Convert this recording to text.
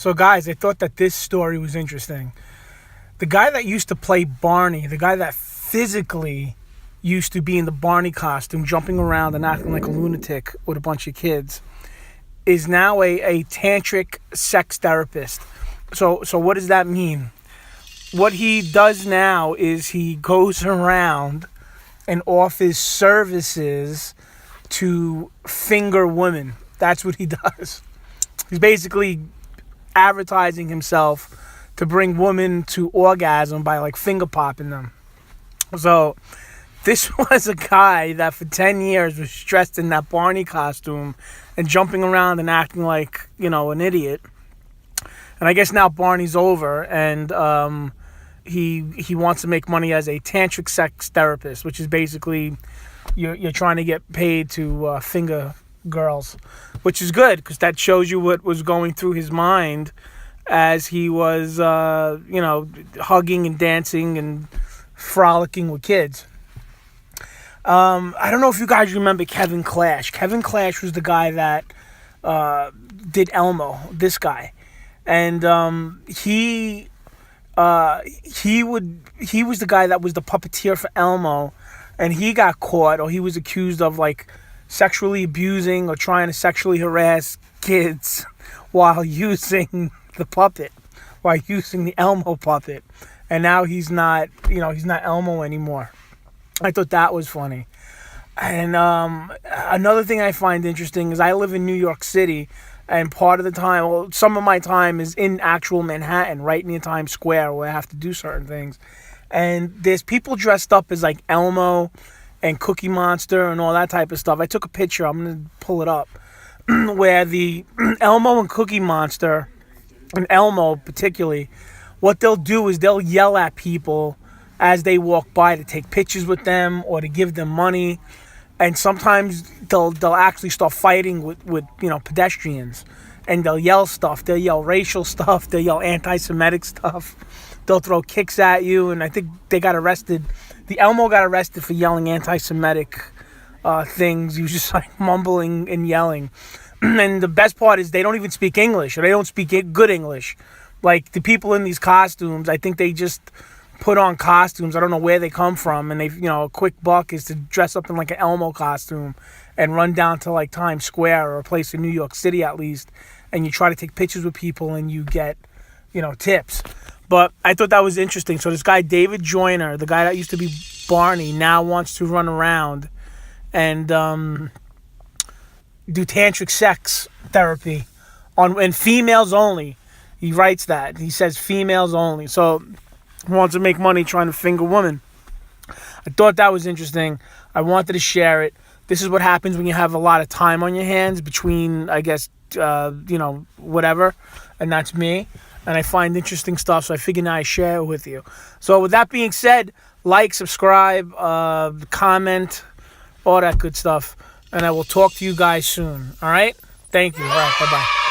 So, guys, I thought that this story was interesting. The guy that used to play Barney, the guy that physically used to be in the Barney costume, jumping around and acting like a lunatic with a bunch of kids, is now a tantric sex therapist. So what does that mean? What he does now is he goes around and offers services to finger women. That's what he does. He's basically advertising himself to bring women to orgasm by like finger popping them. So this was a guy that for 10 years was dressed in that Barney costume and jumping around and acting like, an idiot. And I guess now Barney's over, and he wants to make money as a tantric sex therapist, which is basically you're trying to get paid to finger girls, which is good because that shows you what was going through his mind as he was, hugging and dancing and frolicking with kids. I don't know if you guys remember Kevin Clash. Kevin Clash was the guy that did Elmo, this guy. And he was the guy that was the puppeteer for Elmo, and he got caught, or he was accused of like sexually abusing or trying to sexually harass kids while using the puppet, while using the Elmo puppet. And now he's not Elmo anymore. I thought that was funny. And another thing I find interesting is I live in New York City, and part of the time, well, some of my time is in actual Manhattan, right near Times Square, where I have to do certain things. And there's people dressed up as like Elmo and Cookie Monster and all that type of stuff. I took a picture. I'm going to pull it up. Where the Elmo and Cookie Monster, and Elmo particularly, what they'll do is they'll yell at people as they walk by to take pictures with them or to give them money. And sometimes they'll actually start fighting with pedestrians. And they'll yell stuff. They'll yell racial stuff. They'll yell anti-Semitic stuff. They'll throw kicks at you. And I think they got arrested. The Elmo got arrested for yelling anti-Semitic things. He was just like mumbling and yelling. And the best part is they don't even speak English, or they don't speak good English. Like the people in these costumes, I think they just put on costumes. I don't know where they come from. And they, a quick buck is to dress up in like an Elmo costume and run down to like Times Square or a place in New York City at least. And you try to take pictures with people and you get, tips. But I thought that was interesting. So this guy, David Joyner, the guy that used to be Barney, now wants to run around and do tantric sex therapy and females only. He writes that. He says females only. So he wants to make money trying to finger women. I thought that was interesting. I wanted to share it. This is what happens when you have a lot of time on your hands between, I guess, whatever. And that's me. And I find interesting stuff, so I figured now I share it with you. So with that being said, like, subscribe, comment, all that good stuff. And I will talk to you guys soon. All right? Thank you. All right. Bye-bye.